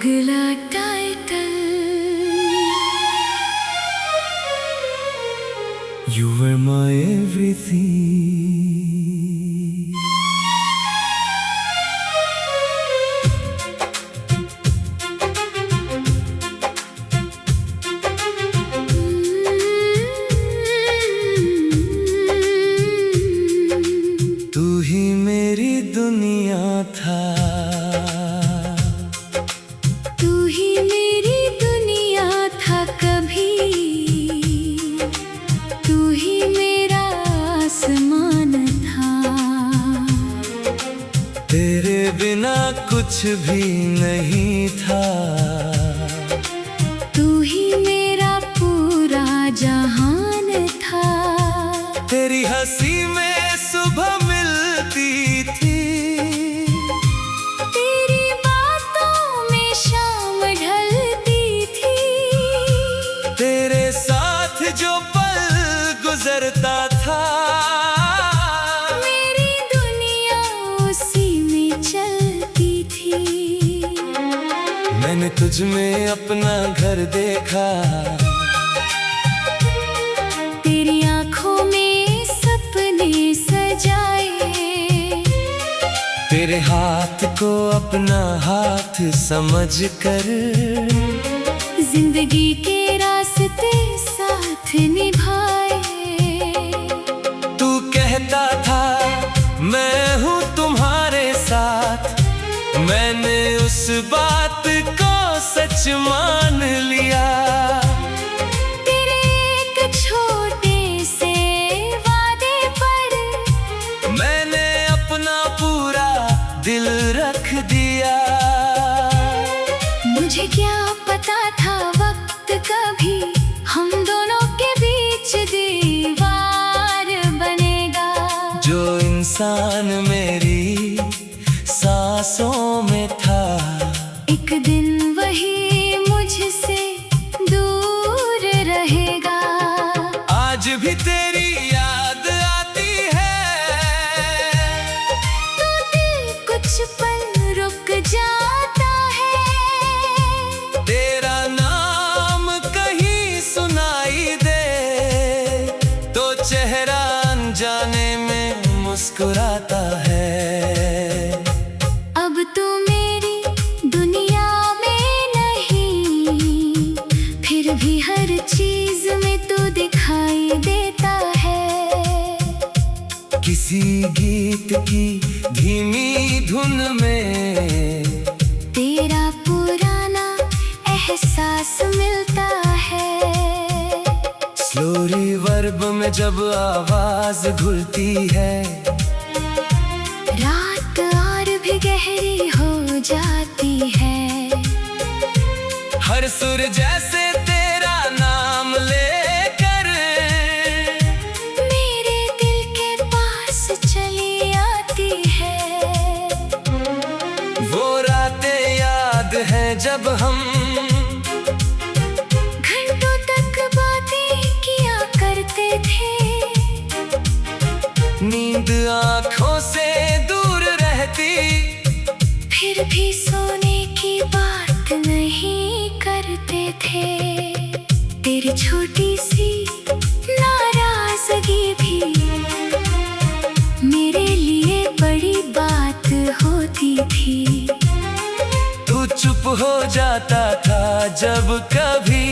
अगला title. You were my everything. तू ही मेरी दुनिया था, तू ही मेरी दुनिया था कभी, तू ही मेरा आसमान था। तेरे बिना कुछ भी नहीं था, तू ही मेरा पूरा जहान था। तेरी हंसी में सुबह मिलती थी, तेरी बातों में शाम ढलती थी। तेरे साथ जो पल गुजरता था, मेरी दुनिया उसी में चलती थी। मैंने तुझ में अपना घर देखा, तेरी आंखों में सपने सजाए। तेरे हाथ को अपना हाथ समझकर जिंदगी के रास्ते साथ निभाए। तू कहता था मैं हूँ तुम्हारे साथ, मैंने उस बात को सच मान लिया। तेरे एक छोटे से वादे पर मैंने अपना पूरा दिल रख दिया। मुझे क्या पता था वक्त कभी हम दोनों के बीच दीवार बनेगा। जो इंसान मेरी सांसों में था, एक दिन वही मुझसे दूर रहेगा। आज भी तेरी याद आती है, तो दिल कुछ पल रुक जाता है। तेरा नाम कहीं सुनाई दे तो चेहरा अनजाने में मुस्कुराता है। अब तू मेरी दुनिया में नहीं, फिर भी हर चीज में तू दिखाई देता है। किसी गीत की धीमी धुन में तेरा पुराना एहसास मिलता है। स्लो रिवर्ब में जब आवाज घुलती है, रात और भी गहरी हो जाती है। हर सुर जैसे तेरा नाम लेकर मेरे दिल के पास चली आती है। वो रातें याद हैं जब हम घंटों तक बातें किया करते थे। नींद आँखों से दूर रहती, फिर भी सोने की बात नहीं करते थे। तेरी छोटी सी नाराजगी भी मेरे लिए बड़ी बात होती थी। तू चुप हो जाता था जब कभी,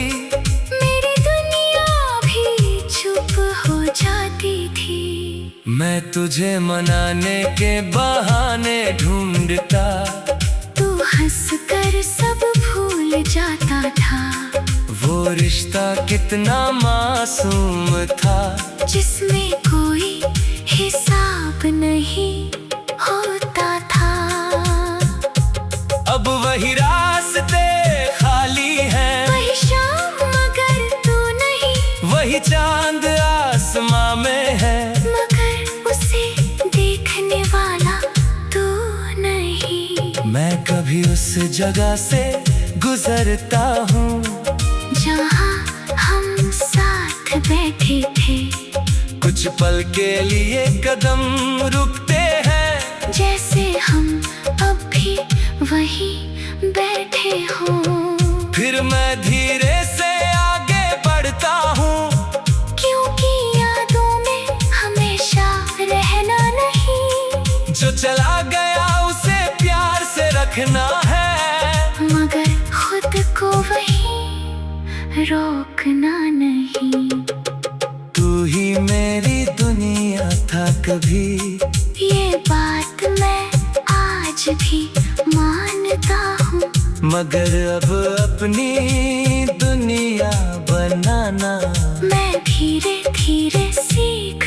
मेरी दुनिया भी चुप हो जाती थी। मैं तुझे मनाने के बहाने ढूंढता, तू हंसकर सब भूल जाता था। वो रिश्ता कितना मासूम था, जिसमें कोई हिसाब नहीं होता था। अब वही रास्ते खाली हैं, वही शाम मगर तू नहीं, वही चांद आसमां में है, मगर उसे देखने वाला तू नहीं। मैं कभी उस जगह से गुजरता हूँ जहाँ हम साथ बैठे थे। कुछ पल के लिए कदम रुकते हैं, जैसे हम अब भी वहीं बैठे हो। फिर मैं धीरे से आगे बढ़ता हूँ, क्योंकि यादों में हमेशा रहना नहीं। जो चला गया उसे प्यार से रखना है, मगर खुद को वही रोकना नहीं। तू ही मेरी दुनिया था कभी, ये बात मैं आज भी मानता हूँ। मगर अब अपनी दुनिया बनाना मैं धीरे धीरे सीख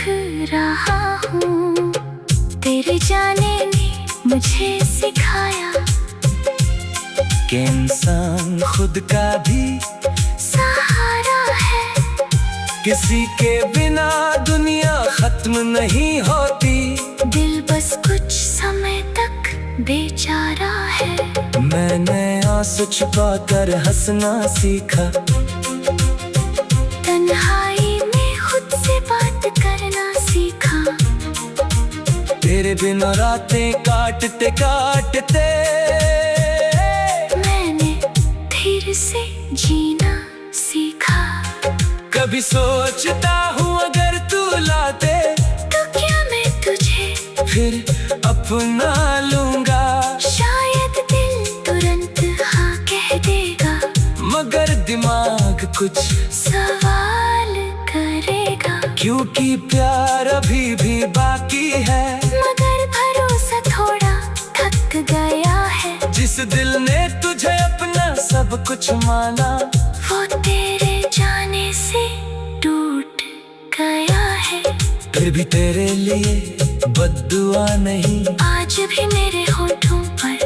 रहा हूँ। तेरे जाने ने मुझे सिखाया कि इंसान खुद का भी सहारा है। किसी के बिना दुनिया खत्म नहीं होती। दिल बस कुछ समय तक बेचारा है। मैंने आंसू छुपा कर हंसना सीखा, तन्हाई में खुद से बात करना सीखा। तेरे बिना रातें काटते काटते मैंने धीरे से जीना सीखा। कभी सोचता हूँ अगर तू लाते तो क्या मैं तुझे फिर अपना लूंगा। शायद दिल तुरंत हाँ कह देगा, मगर दिमाग कुछ सवाल करेगा। क्योंकि प्यार अभी भी बाकी है, मगर भरोसा थोड़ा थक गया है। जिस दिल ने तुझे अपना सब कुछ माना, वो तेरे जाने से टूट गया है। फिर भी तेरे लिए बद्दुआ नहीं, आज भी मेरे होठों पर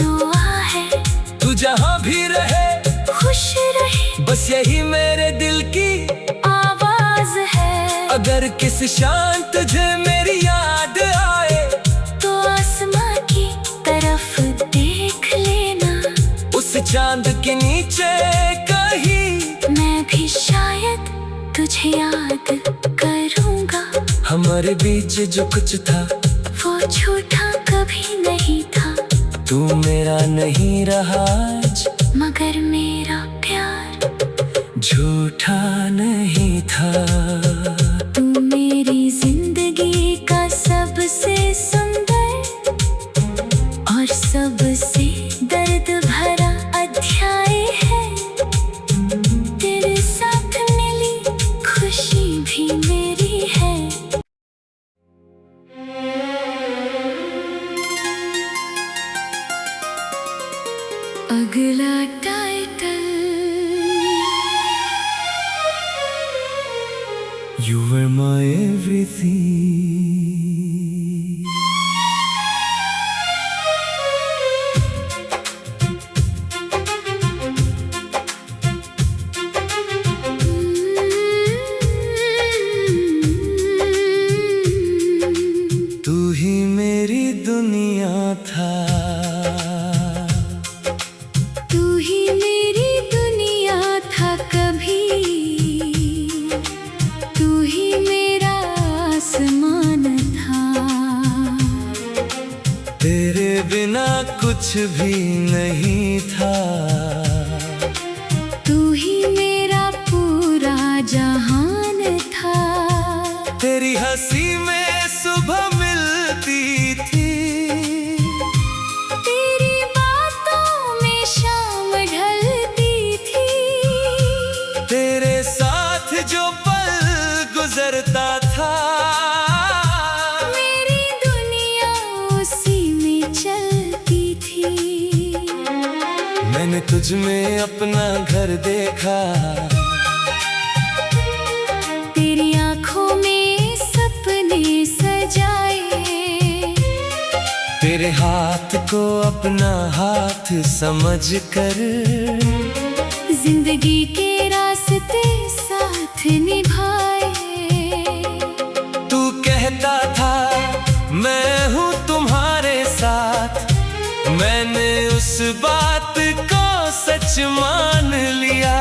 दुआ है। तू जहाँ भी रहे खुश रहे, बस यही मेरे दिल की आवाज है। अगर किसी शाम तुझे मेरी याद आए, तो आसमां की तरफ देख लेना। उस चांद के नीचे कहीं मैं भी शायद तुझे याद करूंगा। हमारे बीच जो कुछ था वो झूठा कभी नहीं था। तू मेरा नहीं रहा आज, मगर मेरा प्यार झूठा नहीं था। तू मेरी जिंदगी का सबसे सुंदर और सबसे दर्द भरा अध्याय है। तेरे साथ मिली खुशी भी मेरी है। अगला title You were my everything. तू ही मेरी दुनिया था, तू ही मेरी दुनिया था कभी। तू ही मेरा आसमान था। तेरे बिना कुछ भी नहीं था। तू ही मेरा पूरा जहान था। तेरी हंसी में सुबह मिलती थी, तेरी बातों में शाम ढलती थी। तेरे साथ जो पल गुजरता था, मेरी दुनिया उसी में चलती थी। मैंने तुझ में अपना घर देखा, तेरी आंखों में सपने सजाए। तेरे हाथ को अपना हाथ समझ कर जिंदगी के रास्ते साथ निभाए। तू कहता था मैं हूँ तुम्हारे साथ, मैंने उस बात को सच मान लिया।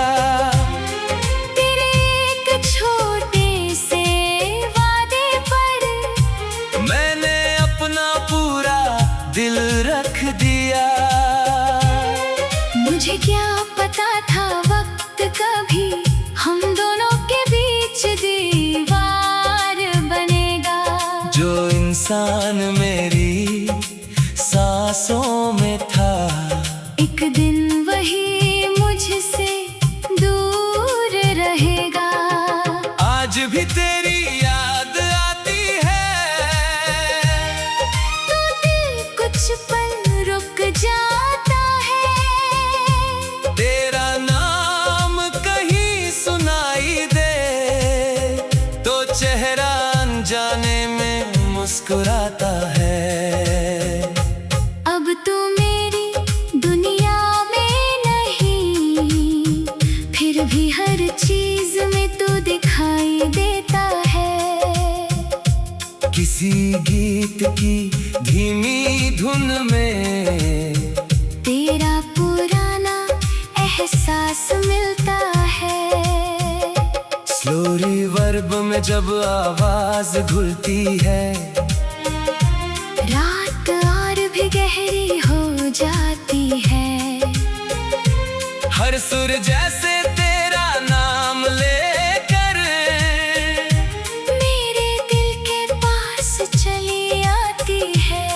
तेरे एक छोटे से वादे पर मैंने अपना पूरा दिल रख दिया। क्या पता था वक्त कभी हम दोनों के बीच दीवार बनेगा। जो इंसान मेरी सांसों में था, एक दिन वही मुझसे दूर रहेगा। आज भी तेरी याद आती है, तो दिल कुछ पल रुक जाता है। तेरा नाम कहीं सुनाई दे तो चेहरा अनजाने में मुस्कुराता है। अब तू मेरी दुनिया में नहीं, फिर भी हर चीज में तू दिखाई देता है। किसी गीत की धीमी धुन में तेरा पुराना एहसास मिलता है। स्लो रिवर्ब में जब आवाज घुलती है, रात और भी गहरी हो जाती है। हर सुर जैसे तेरा नाम लेकर मेरे दिल के पास चली आती है।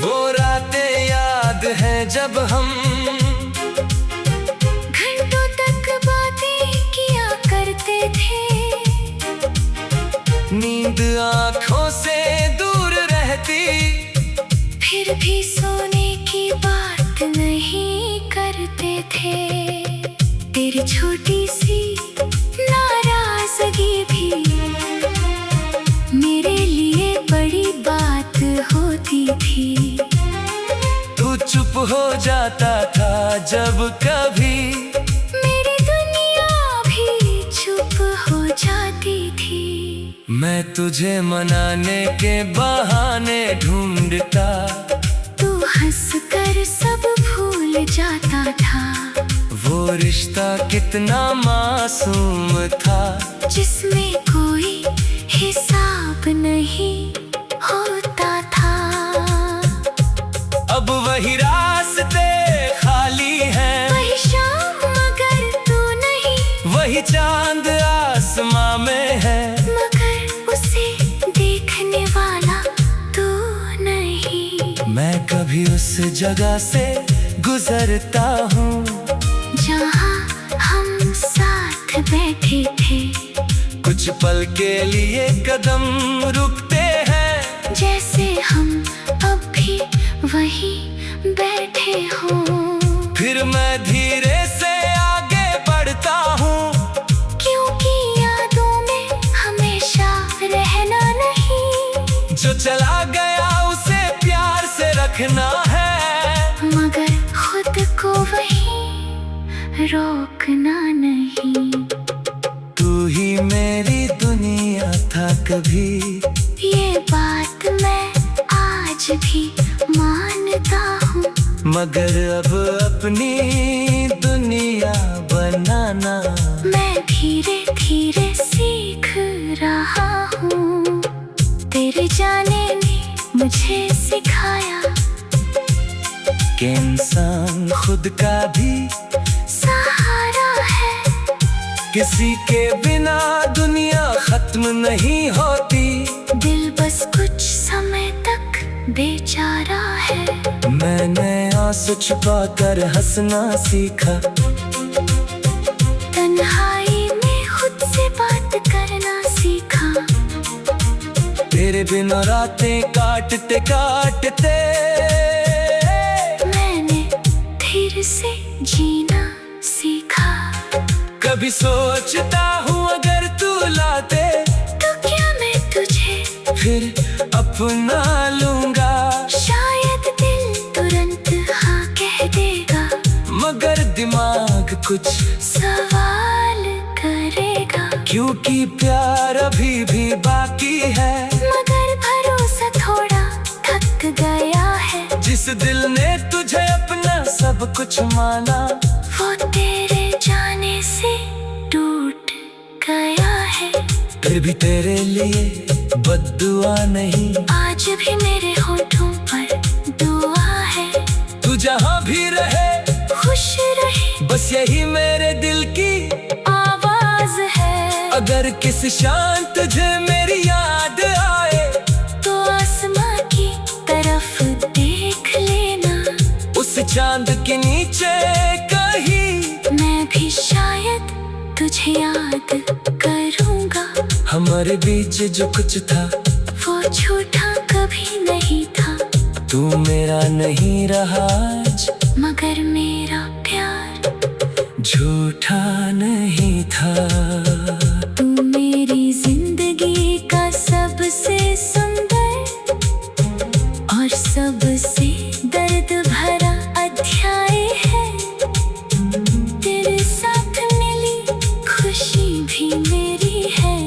वो रातें याद हैं जब हम घंटों तक बातें किया करते थे। नींद आँखों से दूर रहती, फिर भी सोने की बात नहीं करते थे। तेरी छोटी सी नाराजगी भी मेरे लिए बड़ी बात होती थी। तू चुप हो जाता था जब कभी मेरी दुनिया भी चुप हो जाती थी। मैं तुझे मनाने के बहाने ढूंढता, तू हंसकर सब भूल जाता था। वो रिश्ता कितना मासूम था, जिसमें कोई हिसाब नहीं होता था। अब वही रास्ते खाली हैं, वही शाम मगर तू नहीं, वही चांद आसमां में है, मगर उसे देखने वाला तू नहीं। मैं कभी उस जगह से गुजरता हूँ जहाँ हम साथ बैठे थे। कुछ पल के लिए कदम रुकते हैं, जैसे हम अब भी वहीं बैठे हों। फिर मैं धीरे से आगे बढ़ता हूँ, क्योंकि यादों में हमेशा रहना नहीं। जो चला गया उसे प्यार से रखना है, मगर खुद को वहीं रोकना नहीं। तू ही मेरी दुनिया था कभी, ये बात मैं आज भी मानता हूँ। मगर अब अपनी दुनिया बनाना मैं धीरे धीरे सीख रहा हूँ। तेरे जाने ने मुझे सिखाया कि इंसान खुद का भी सहारा है। किसी के बिना दुनिया खत्म नहीं होती। दिल बस कुछ समय तक बेचारा है। मैंने आंसू छुपा कर हंसना सीखा, तन्हाई में खुद से बात करना सीखा। तेरे बिना रातें काटते काटते मैंने फिर से जीना सीखा। कभी सोचता हूँ अगर तू लाते तो क्या मैं तुझे फिर अपना लूंगा। शायद दिल तुरंत हाँ कह देगा, मगर दिमाग कुछ सवाल करेगा। क्योंकि प्यार अभी भी बाकी है, मगर भरोसा थोड़ा थक गया है। जिस दिल ने तुझे अपना सब कुछ माना, वो तेरे जाने से टूट गया है। फिर भी तेरे लिए बद्दुआ नहीं, आज भी मेरे होठों पर दुआ है। तू जहाँ भी रहे बस यही मेरे दिल की आवाज है। अगर किसी शाम तुझे मेरी याद आए तो आसमां की तरफ देख लेना, उस चांद के नीचे कहीं मैं भी शायद तुझे याद करूंगा। हमारे बीच जो कुछ था वो झूठा कभी नहीं था, तू मेरा नहीं रहा आज, मगर मेरा प्यार झूठा नहीं था। तू मेरी जिंदगी का सबसे सुंदर और सबसे दर्द भरा अध्याय है। तेरे साथ मिली खुशी भी मेरी है।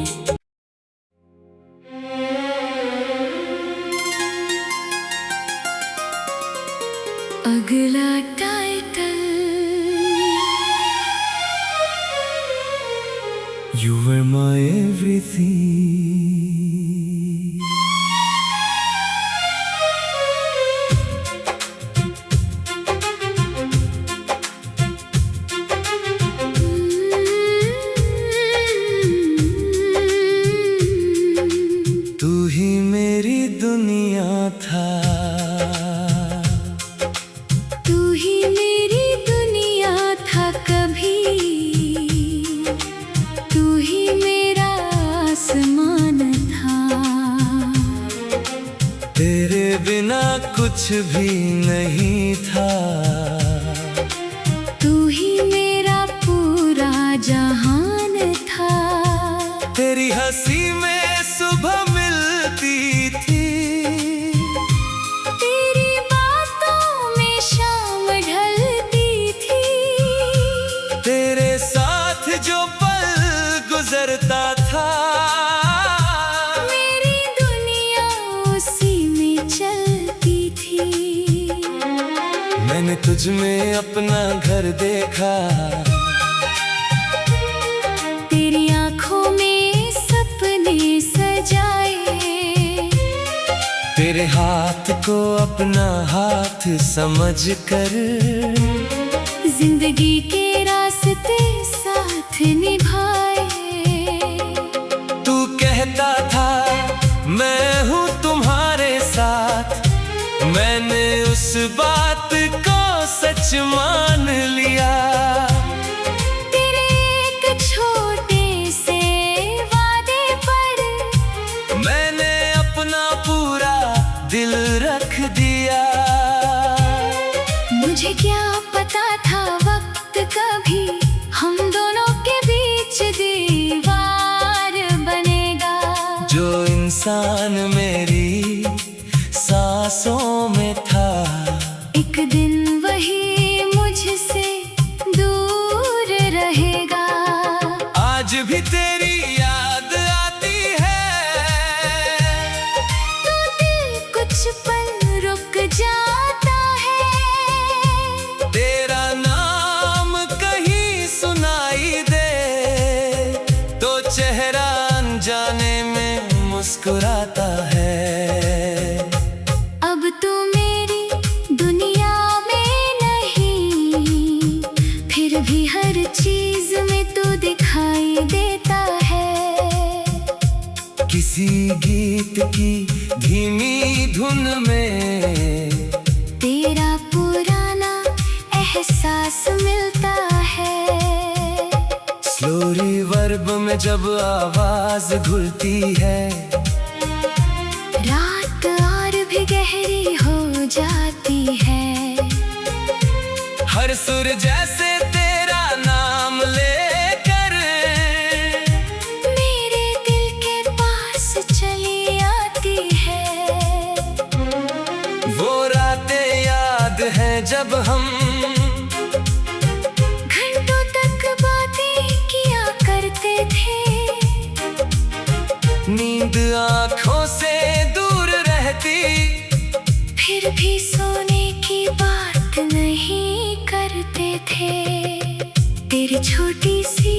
अगला title. You were my everything. तू ही मेरी दुनिया था, तू ही मेरी दुनिया था कभी, तू ही मेरा आसमान था। तेरे बिना कुछ भी नहीं था, तू ही मेरा पूरा जहान था। तेरी हंसी में सुबह मिलती थी, तेरी बातों में शाम ढलती थी। तेरे साथ जो पल गुजरता था, मेरी दुनिया उसी में चलती थी। मैंने तुझ में अपना घर देखा, तेरी आंखों में सपने सजाए। तेरे हाथ को अपना हाथ समझ कर जिंदगी के रास्ते साथ निभाए। तू कहता था मैं हूँ तुम्हारे साथ, मैंने उस बात को सच मान लिया। तेरे एक छोटे से वादे पर मैंने अपना पूरा दिल रख दिया। मुझे क्या पता था वक्त कभी हम दोनों के बीच दीवार बनेगा। जो इंसान मेरी सांसों में था, एक दिन वही मुझसे दूर रहेगा। आज भी तेरी याद आती है, तो दिल कुछ पल रुक जाता है। तेरा नाम कहीं सुनाई दे तो चेहरा अनजाने में मुस्कुराता है। अब तू मेरी दुनिया में नहीं, फिर भी हर चीज में तू दिखाई देता है। किसी गीत की धीमी धुन में तेरा पुराना एहसास मिलता है। स्लो रिवर्ब में जब आवाज घुलती है, रात और भी गहरी हो जाती है। हर सुर जैसे तेरा नाम लेकर मेरे दिल के पास चली आती है। वो रातें याद हैं जब हम घंटों तक बातें किया करते थे। नींद आँखों से दूर रहती, फिर भी सोने की बात नहीं करते थे। तेरी छोटी सी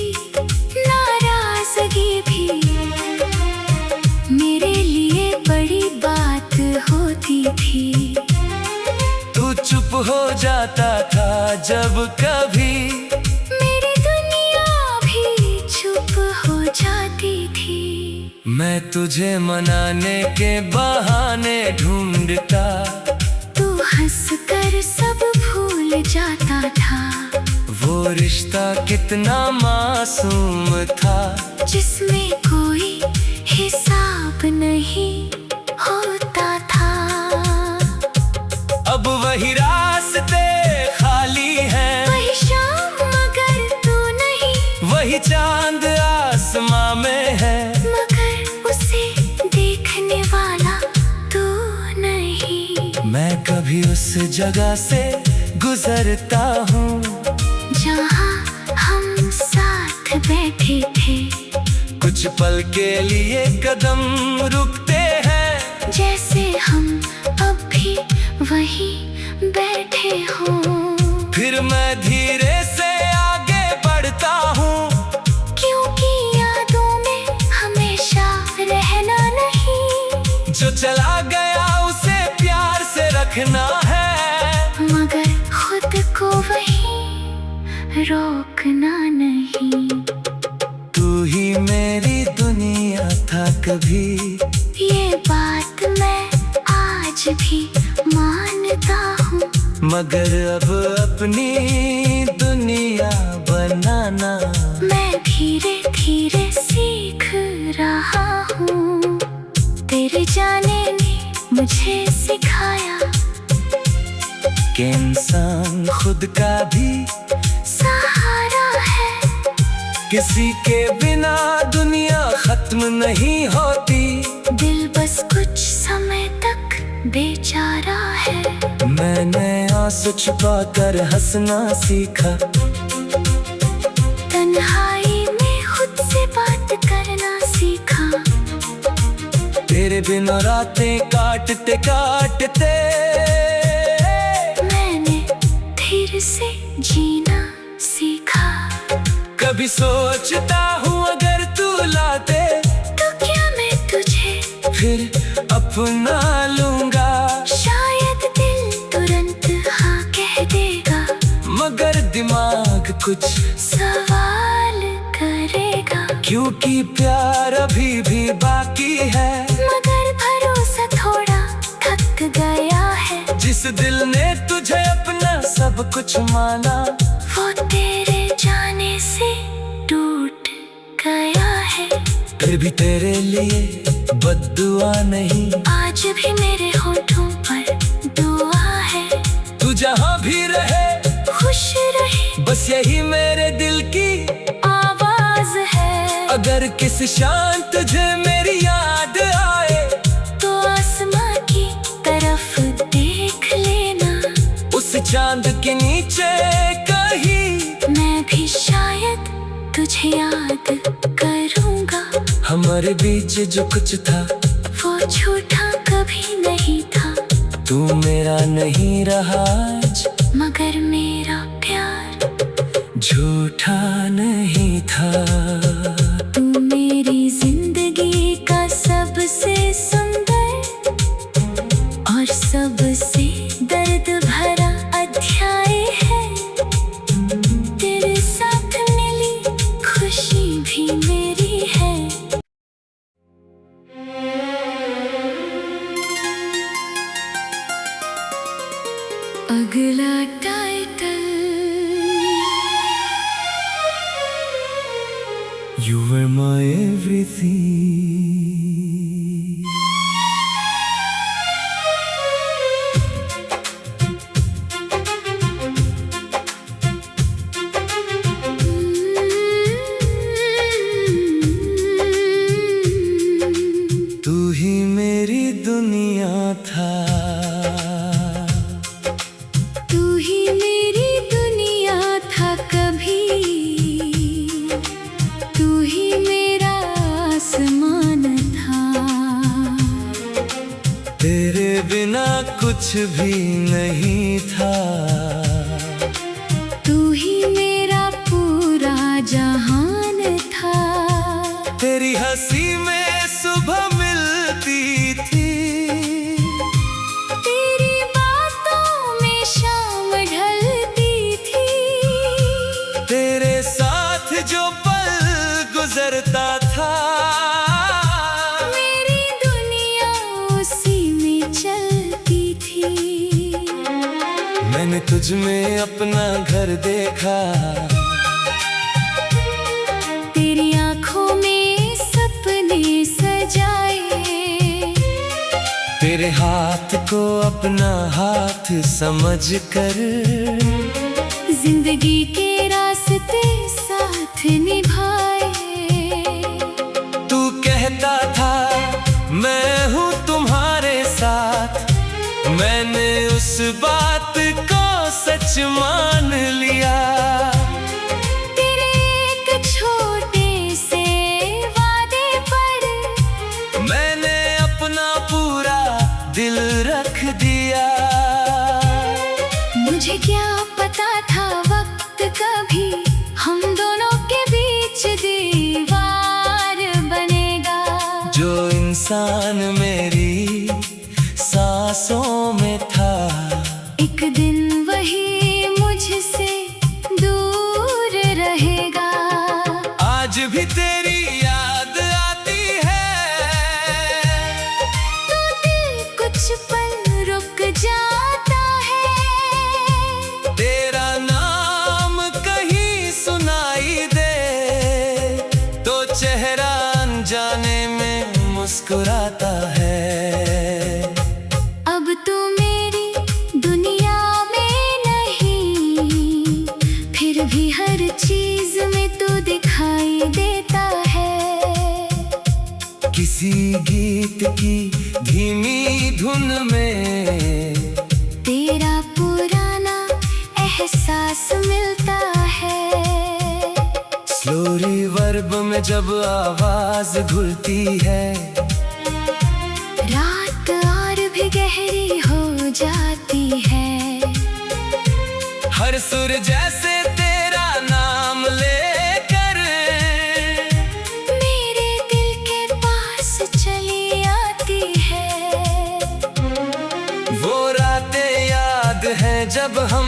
नाराजगी भी मेरे लिए बड़ी बात होती थी। तू चुप हो जाता था जब कभी मैं तुझे मनाने के बहाने ढूंढता। तू हंस कर सब भूल जाता था। वो रिश्ता कितना मासूम था, जिसमें कोई हिसाब नहीं होता था। अब वही रास्ते खाली हैं, वही शाम मगर तू नहीं। वही चांद आसमां में है, मगर उसे देखने वाला तू नहीं। मैं कभी उस जगह से गुजरता हूँ जहाँ हम साथ बैठे थे। कुछ पल के लिए कदम रुकते हैं, जैसे हम अब भी वहीं बैठे हों। फिर मैं धीरे से आगे बढ़ता हूँ, क्योंकि यादों में हमेशा रहना नहीं। जो चला गया उसे प्यार से रखना है, मगर खुद को वहीं रोकना नहीं। तू ही मेरी दुनिया था कभी, ये बात मैं आज भी मानता हूँ। मगर अब अपनी दुनिया बनाना मैं धीरे धीरे सीख रहा हूँ। तेरे जाने ने मुझे सिखाया कि इंसान खुद का भी सहारा है। किसी के बिना दुनिया खत्म नहीं होती। दिल बस कुछ समय तक बेचारा है। मैंने आंसू छुपा कर हंसना सीखा, तन्हाई में खुद से बात करना सीखा। तेरे बिना रातें काटते काटते मैंने फिर से जीना सीखा। कभी सोचता हूँ अगर तू लाते तो क्या मैं तुझे फिर अपना लूंगा। शायद दिल तुरंत हाँ कह देगा, मगर दिमाग कुछ सवाल करेगा। क्योंकि प्यार अभी भी बाकी है, मगर भरोसा थोड़ा थक गया है। जिस दिल ने तुझे अपना सब कुछ माना, वो तेरे जाने से टूट गया है। फिर भी तेरे लिए बद्दुआ नहीं, आज भी मेरे होठों पर दुआ है। तू जहाँ भी रहे खुश रहे, बस यही मेरे दिल की आवाज है। अगर किसी शाम तुझे मेरी याद आए, तो आसमां की तरफ देख लेना। उस चांद के नीचे कहीं मैं भी शायद तुझे याद करूंगा। हमारे बीच जो कुछ था वो झूठा कभी नहीं था। तू मेरा नहीं रहा आज, मगर मेरा प्यार झूठा नहीं था। तू मेरी जिंदगी का सबसे सुंदर और सबसे दर्द भरा अध्याय है। तेरे साथ मिली खुशी भी मेरी है। अगला title You were my everything. तू ही मेरी दुनिया था, तू ही मेरी दुनिया था कभी। तू ही मेरा आसमान था। तेरे बिना कुछ भी नहीं था। तू ही मेरा पूरा जहान था। तेरी हंसी में सुबह मिलती थी, तेरी बातों में शाम ढलती थी। तेरे साथ जो पल गुजरता था, मैंने तुझ में अपना घर देखा। तेरी आंखों में सपने सजाए, तेरे हाथ को अपना हाथ समझकर जिंदगी के रास्ते साथ निभाए। तू कहता था मैं हूँ तुम्हारे साथ, मैंने उस बात को सच मान लिया। तेरे एक छोटे से वादे पर मैंने अपना पूरा दिल रख दिया। मुझे क्या पता था वक्त कभी हम दोनों के बीच दीवार बनेगा। जो इंसान मेरी सांसों में था, एक दिन वही मुझसे दूर रहेगा। आज भी तेरी याद आती है, तो दिल कुछ पल रुक जाता है। तेरा नाम कहीं सुनाई दे तो चेहरा अनजाने में मुस्कुराता है। अब तू मेरी दुनिया में नहीं, फिर भी हर चीज में तू दिखाई देता है। किसी गीत की धीमी धुन में तेरा पुराना एहसास मिलता है। स्लो रिवर्ब में जब आवाज घुलती है, रात और भी गहरी हो जाती है। हर सुर जैसे तेरा नाम लेकर मेरे दिल के पास चली आती है। वो रातें याद हैं जब हम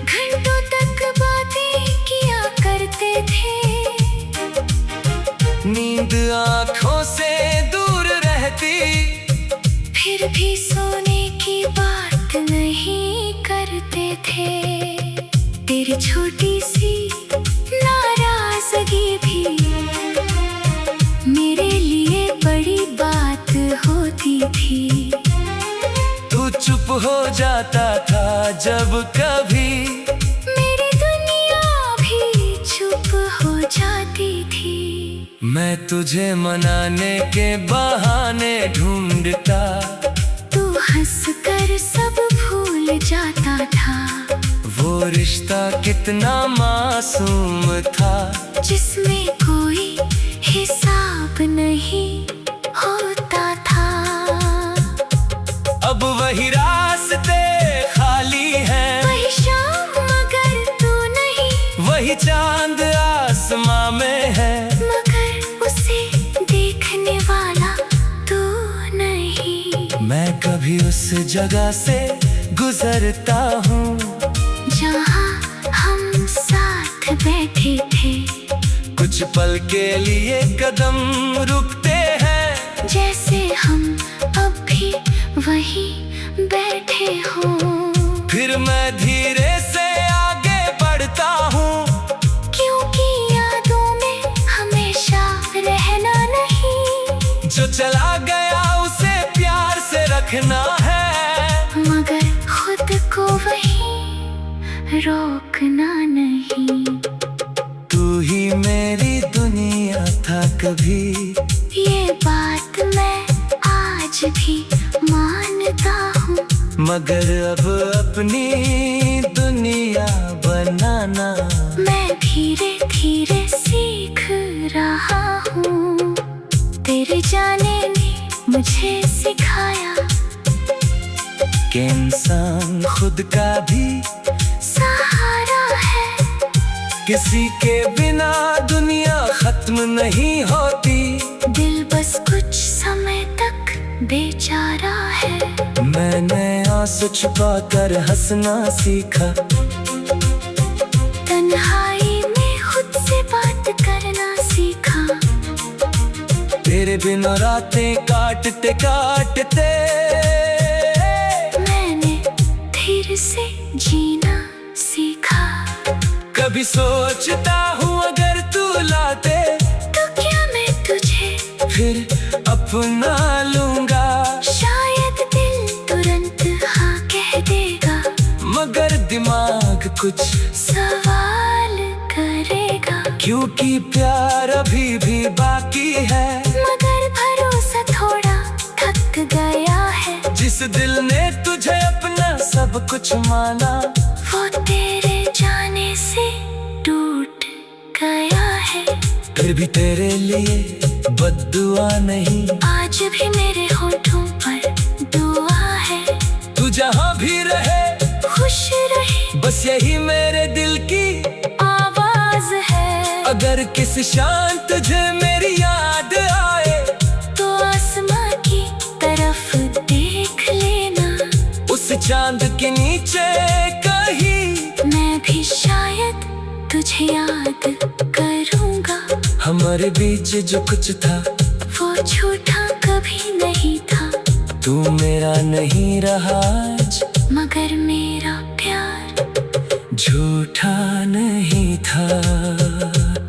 घंटों तक बातें किया करते थे। नींद आँखों से दूर रहती, फिर भी सोने की बात नहीं करते थे। तेरी छोटी सी नाराजगी भी मेरे लिए बड़ी बात होती थी। तू चुप हो जाता था जब कभी मेरी दुनिया भी चुप हो जाती थी। मैं तुझे मनाने के बहाने ढूंढता, तू हंसकर सब भूल जाता था। वो रिश्ता कितना मासूम था, जिसमें कोई हिसाब नहीं होता था। अब वही रास्ते खाली हैं, वही शाम मगर तू नहीं, वही चांद आसमां में है, मगर उसे देखने वाला तू नहीं। मैं कभी उस जगह से गुजरता हूँ जहाँ हम साथ बैठे थे। कुछ पल के लिए कदम रुकते हैं, जैसे हम अब भी वहीं बैठे हों। फिर मैं धीरे से आगे बढ़ता हूँ, क्योंकि यादों में हमेशा रहना नहीं। जो चला गया उसे प्यार से रखना है, मगर खुद को वहीं रोकना नहीं। तू ही मेरी दुनिया था कभी, ये बात मैं आज भी मानता हूँ। मगर अब अपनी दुनिया बनाना मैं धीरे धीरे सीख रहा हूँ। तेरे जाने ने मुझे सिखाया कि इंसान खुद का भी सहारा है। किसी के बिना दुनिया खत्म नहीं होती। दिल बस कुछ समय तक बेचारा है। मैंने आंसू छुपा कर हंसना सीखा, तन्हाई में खुद से बात करना सीखा। तेरे बिना रातें काटते काटते मैंने से जीना सीखा। कभी सोचता हूँ अगर तू लाते तो क्या मैं तुझे फिर अपना लूंगा। शायद दिल तुरंत हाँ कह देगा, मगर दिमाग कुछ सवाल करेगा। क्योंकि प्यार अभी भी बाकी है, मगर भरोसा थोड़ा थक गया है। जिस दिल ने तुझे अपना सब कुछ माना, वो तेरे जाने से टूट गया है। फिर भी तेरे लिए बद्दुआ नहीं, आज भी मेरे होठों पर दुआ है। तू जहाँ भी रहे खुश रहे, बस यही मेरे दिल की आवाज है। अगर किसी शाम तुझे मेरी याद आए, तो आसमां की तरफ देख लेना। उस चांद के नीचे कहीं मैं भी शायद तुझे याद करूंगा। हमारे बीच जो कुछ था वो झूठा कभी नहीं था। तू मेरा नहीं रहा आज, मगर मेरा प्यार झूठा नहीं था।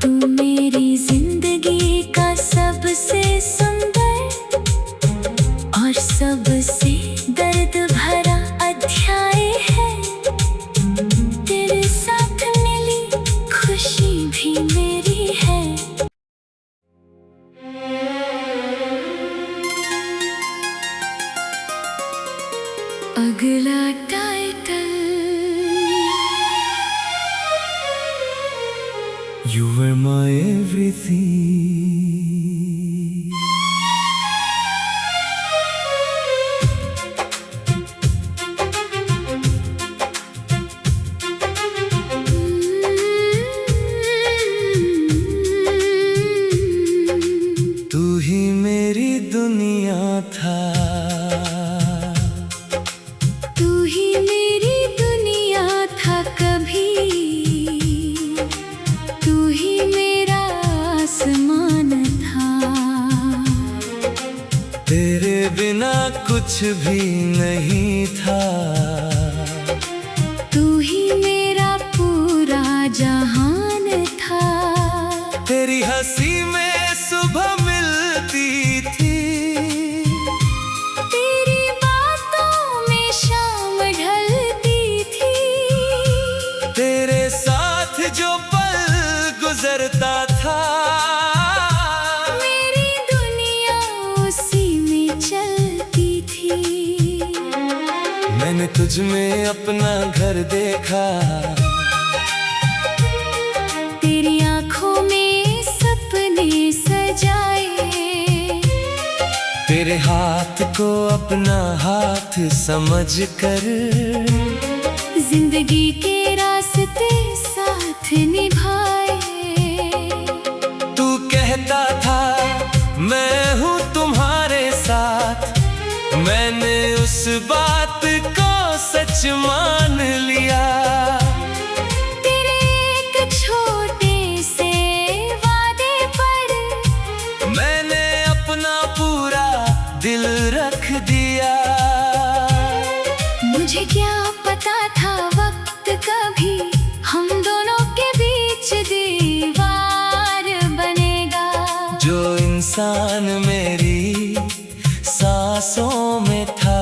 तू मेरी जिंदगी का सबसे सुंदर और सबसे दर्द भरा अध्याय है। तेरे साथ मिली खुशी भी मेरी है। अगला title. You were my everything. तू ही मेरी दुनिया था, तू ही मेरी दुनिया था कभी। तू ही मेरा आसमान था। तेरे बिना कुछ भी नहीं था। तू ही मेरा पूरा जहान था। तेरी हंसी में सुबह मिलती थी, तेरी बातों में शाम ढलती थी। तेरे साथ जो पल गुजरता था, मेरी दुनिया उसी में चलती थी। मैंने तुझ में अपना घर देखा, तेरी आंखों में सपने सजाए। तेरे हाथ को अपना हाथ समझ कर, जिंदगी के रास्ते साथ निभाए। तू कहता था मैं हूँ तुम्हारे साथ, मैंने उस बात को सच मान लिया। तेरे एक छोटे से वादे पर मैंने अपना पूरा दिल रख दिया। मुझे क्या पता था वक्त कभी हम दोनों के बीच दीवार बनेगा। जो इंसान मेरी सांसों में था,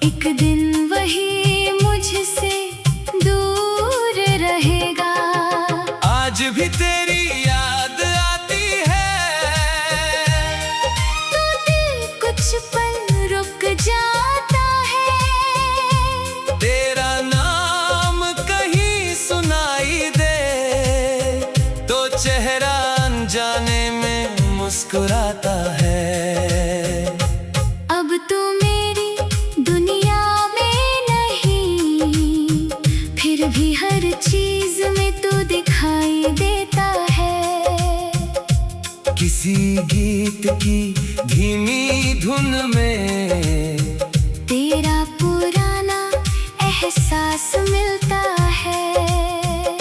एक दिन वही मुझसे दूर रहेगा। आज भी तेरी याद आती है, तो दिल कुछ पल रुक जाता है। तेरा नाम कहीं सुनाई दे, तो चेहरा अनजाने में मुस्कुराता है। अब तू मेरी दुनिया में नहीं, फिर भी हर चीज में तू दिखाई देता है। किसी गीत की धीमी धुन में तेरा पुराना एहसास मिलता है।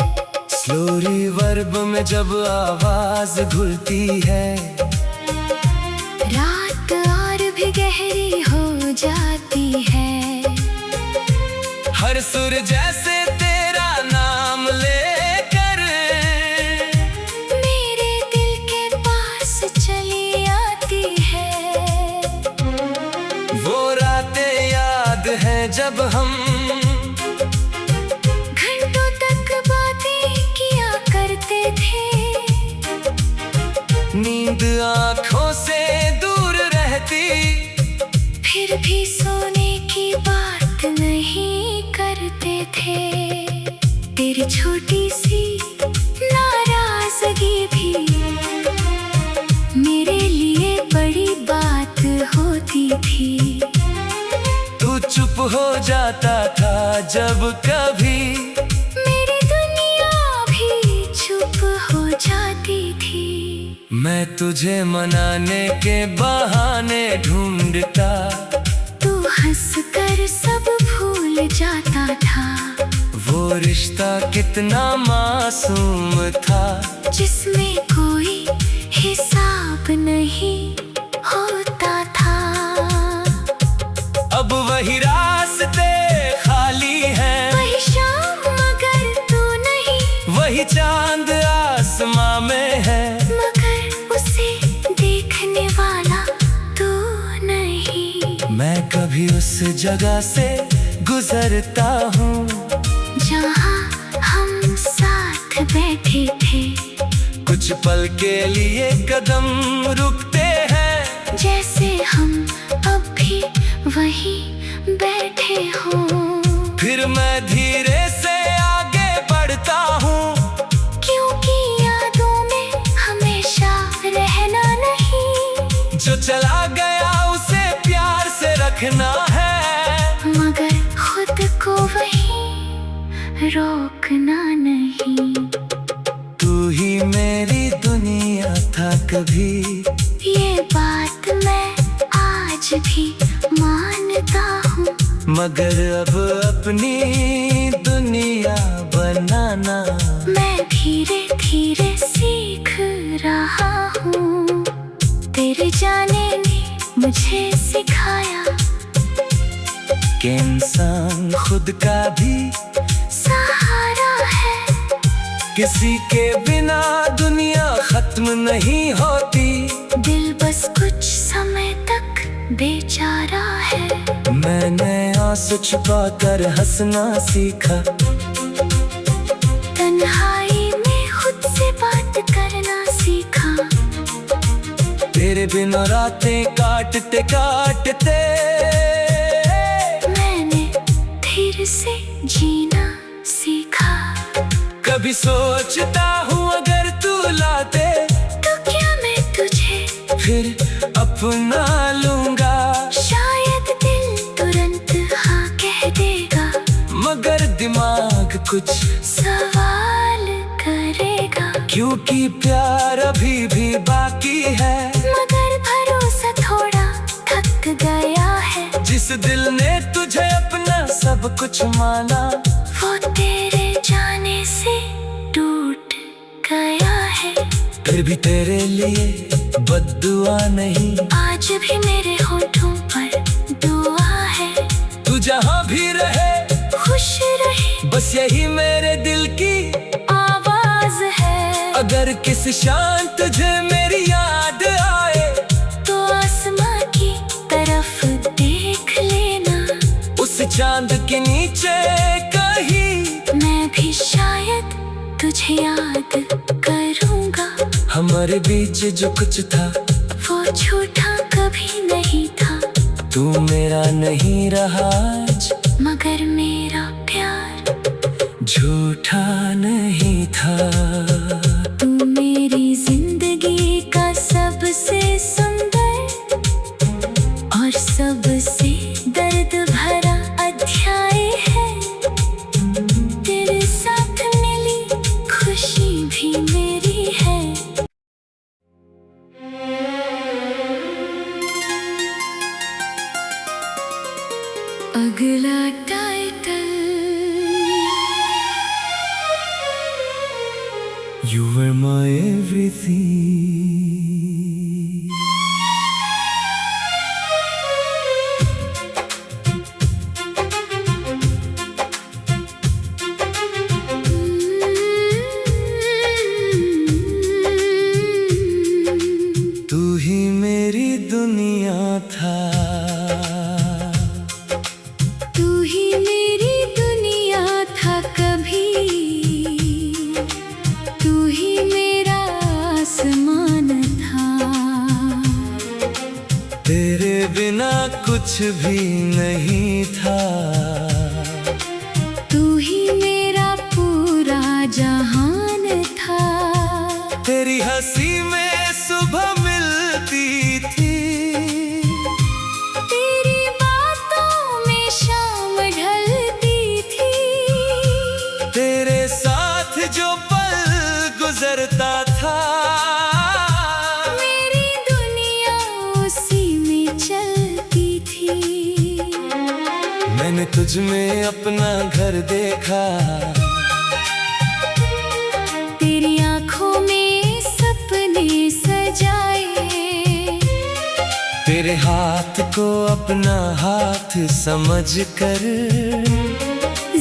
स्लो रिवर्ब में जब आवाज घुलती है, रात और भी गहरी हो जाती है। हर जब हम घंटों तक बातें किया करते थे। नींद आँखों से दूर रहती, फिर भी सोने की बात नहीं करते थे। तेरी छोटी सी नाराजगी भी मेरे लिए बड़ी बात होती थी। तू चुप हो जाता था जब कभी, मेरी दुनिया भी चुप हो जाती थी। मैं तुझे मनाने के बहाने ढूंढता, तू हंसकर सब भूल जाता था। वो रिश्ता कितना मासूम था, जिसमें कोई हिसाब नहीं होता था। अब वही रास्ते खाली हैं, वही शाम मगर तू नहीं, वही चांद आसमां में है, मगर उसे देखने वाला तू नहीं। मैं कभी उस जगह से गुजरता हूँ जहाँ हम साथ बैठे थे। कुछ पल के लिए कदम रुकते हैं, जैसे हम अब भी वहीं बैठे हों। फिर मैं धीरे से आगे बढ़ता हूँ, क्योंकि यादों में हमेशा रहना नहीं। जो चला गया उसे प्यार से रखना है, मगर खुद को वहीं रोकना नहीं। तू ही मेरी दुनिया था कभी, ये बात मैं आज भी मानता हूँ। मगर अब अपनी दुनिया बनाना मैं धीरे धीरे सीख रहा हूँ। तेरे जाने ने मुझे सिखाया कि इंसान खुद का भी सहारा है। किसी के बिना दुनिया खत्म नहीं होती। दिल बस कुछ समय तक बेचारा है। मैंने आंसू छुपा कर हंसना सीखा, तन्हाई में खुद से बात करना सीखा। तेरे बिना रातें काटते काटते मैंने धीरे से जीना सीखा। कभी सोचता हूँ अगर तू लाते तो क्या मैं तुझे फिर अपना लूंगा। शायद दिल तुरंत हाँ कह देगा, मगर दिमाग कुछ सवाल करेगा। क्योंकि प्यार अभी भी बाकी है, मगर भरोसा थोड़ा थक गया है। जिस दिल ने तुझे अपना सब कुछ माना, वो तेरे जाने से टूट गया है। फिर भी तेरे लिए बद्दुआ नहीं, आज भी मेरे होठों पर दुआ है। तू जहाँ भी रहे खुश रहे, बस यही मेरे दिल की आवाज है। अगर किस शाम तुझे मेरी याद आए, तो आसमां की तरफ देख लेना। उस चांद के नीचे कहीं मैं भी शायद तुझे याद करूंगा। हमारे बीच जो कुछ था वो झूठा कभी नहीं था। तू मेरा नहीं रहा आज, मगर मेरा प्यार झूठा नहीं था। तू मेरी जिंदगी का सबसे सुंदर और सबसे दर्द भरा अध्याय है। तेरे साथ मिली खुशी भी मेरी है। अगला title, You were my everything. तू ही मेरी दुनिया था, तू तेरे बिना कुछ भी नहीं था। तू ही मेरा पूरा जहान था। तेरी हंसी में सुबह मिलती थी, तेरी बातों में शाम ढलती थी। तेरे साथ जो पल गुजरता था, मेरी दुनिया उसी में चलती थी। मैंने तुझ में अपना घर देखा, तेरी आंखों में सपने सजाए। तेरे हाथ को अपना हाथ समझकर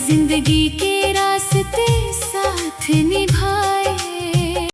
जिंदगी के